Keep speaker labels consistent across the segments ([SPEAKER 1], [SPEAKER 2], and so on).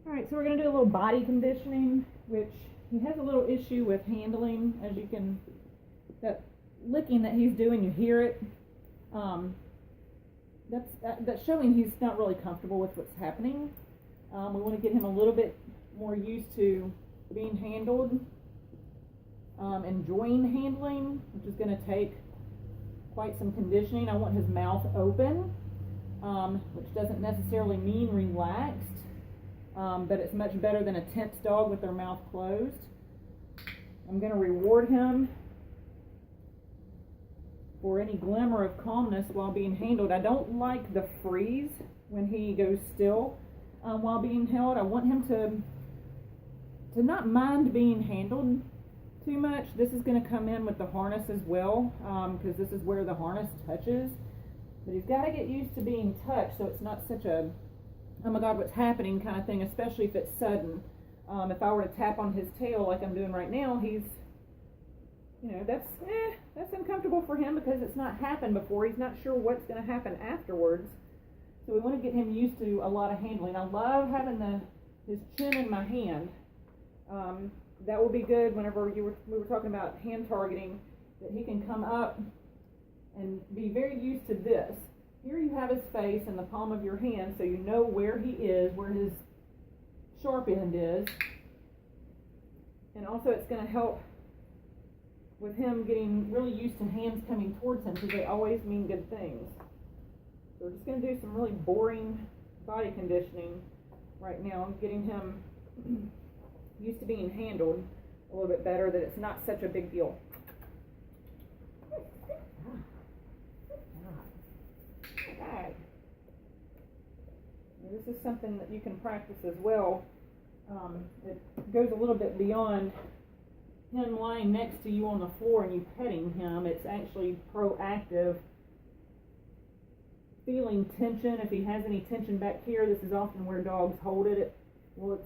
[SPEAKER 1] Alright, so we're going to do a little body conditioning, which he has a little issue with handling. As you can, that licking that he's doing, you hear it. That's showing he's not really comfortable with what's happening. We want to get him a little bit more used to being handled, enjoying handling, which is going to take quite some conditioning. I want his mouth open, which doesn't necessarily mean relaxed. But it's much better than a tense dog with their mouth closed. I'm going to reward him for any glimmer of calmness while being handled. I don't like the freeze when he goes still while being held. I want him to not mind being handled too much. This is going to come in with the harness as well, because this is where the harness touches. But he's got to get used to being touched, so it's not such a oh my God, what's happening kind of thing, especially if it's sudden. If I were to tap on his tail like I'm doing right now, he's, that's uncomfortable for him because it's not happened before. He's not sure what's going to happen afterwards. So we want to get him used to a lot of handling. I love having his chin in my hand. That will be good whenever we were talking about hand targeting, that he can come up and be very used to this. Here you have his face in the palm of your hand, so you know where he is, where his sharp end is. And also it's going to help with him getting really used to hands coming towards him, because they always mean good things. So we're just going to do some really boring body conditioning right now, getting him used to being handled a little bit better, that it's not such a big deal. Alright. This is something that you can practice as well. It goes a little bit beyond him lying next to you on the floor and you petting him. It's actually proactive. Feeling tension. If he has any tension back here, this is often where dogs hold it.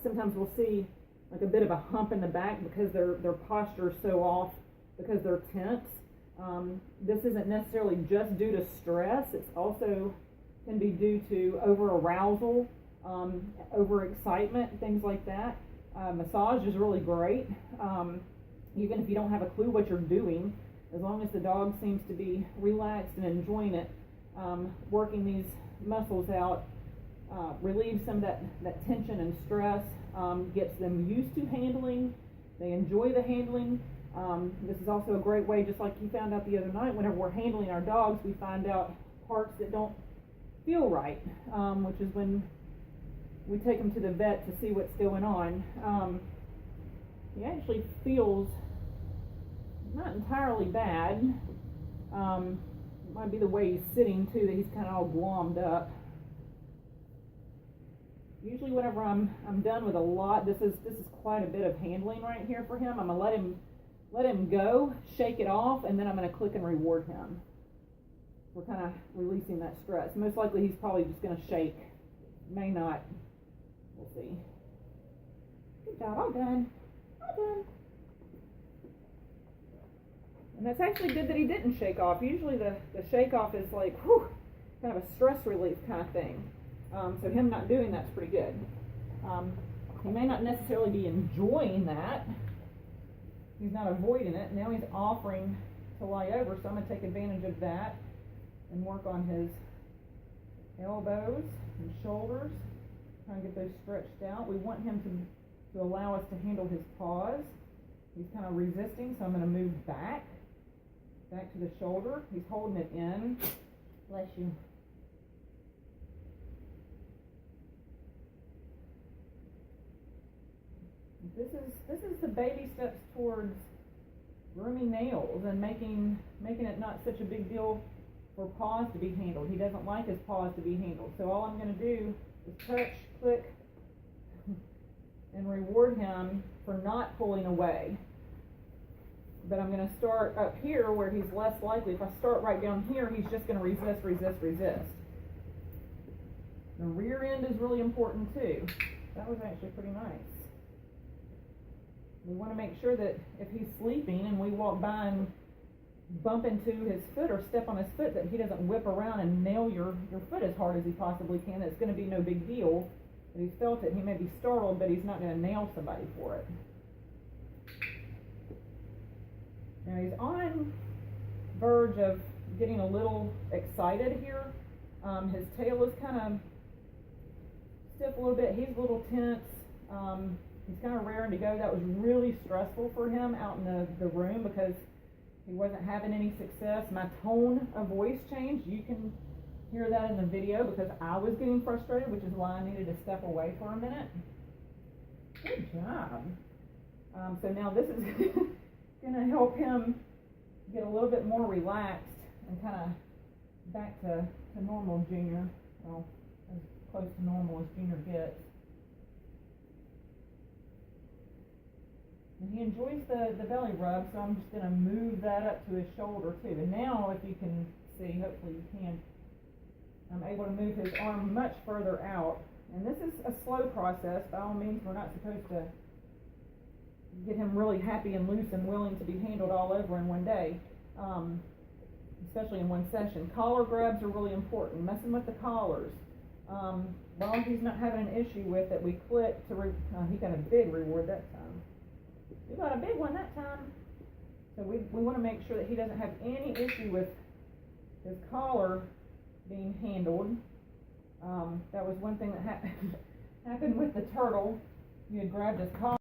[SPEAKER 1] Sometimes we'll see like a bit of a hump in the back because their posture is so off, because they're tense. This isn't necessarily just due to stress. It's also can be due to over-arousal, over-excitement, things like that. Massage is really great. Even if you don't have a clue what you're doing, as long as the dog seems to be relaxed and enjoying it, working these muscles out relieves some of that tension and stress, gets them used to handling. They enjoy the handling. This is also a great way, just like you found out the other night, whenever we're handling our dogs, we find out parts that don't feel right, which is when we take them to the vet to see what's going on. He actually feels not entirely bad. It might be the way he's sitting too, that he's kind of all glommed up. Usually whenever I'm done with a lot, this is quite a bit of handling right here for him. I'm gonna let him go, shake it off, and then I'm going to click and reward him. We're kind of releasing that stress. Most likely he's probably just going to shake. May not. We'll see. Good job. All done. All done. And that's actually good that he didn't shake off. Usually the shake off is like, whew, kind of a stress relief kind of thing. So him not doing that's pretty good. He may not necessarily be enjoying that. He's not avoiding it. Now he's offering to lie over, so I'm going to take advantage of that and work on his elbows and shoulders, try and get those stretched out. We want him to allow us to handle his paws. He's kind of resisting, so I'm going to move back to the shoulder. He's holding it in. Bless you. This is the baby steps towards grooming nails and making it not such a big deal for paws to be handled. He doesn't like his paws to be handled. So all I'm going to do is touch, click, and reward him for not pulling away. But I'm going to start up here where he's less likely. If I start right down here, he's just going to resist. The rear end is really important too. That was actually pretty nice. We want to make sure that if he's sleeping and we walk by and bump into his foot or step on his foot, that he doesn't whip around and nail your foot as hard as he possibly can. It's going to be no big deal. But he's felt it. He may be startled, but he's not going to nail somebody for it. Now he's on verge of getting a little excited here. His tail is kind of stiff a little bit. He's a little tense. He's kind of raring to go. That was really stressful for him out in the room because he wasn't having any success. My tone of voice changed. You can hear that in the video because I was getting frustrated, which is why I needed to step away for a minute. Good job. So now this is going to help him get a little bit more relaxed and kind of back to normal Junior. Well, as close to normal as Junior gets. And he enjoys the belly rub, so I'm just going to move that up to his shoulder too. And now, if you can see, hopefully you can, I'm able to move his arm much further out. And this is a slow process. By all means, we're not supposed to get him really happy and loose and willing to be handled all over in one day, especially in one session. Collar grabs are really important. Messing with the collars. While he's not having an issue with it, we click to, he got a big reward that time. We got a big one that time. So we want to make sure that he doesn't have any issue with his collar being handled. That was one thing that happened with the turtle. You had grabbed his collar.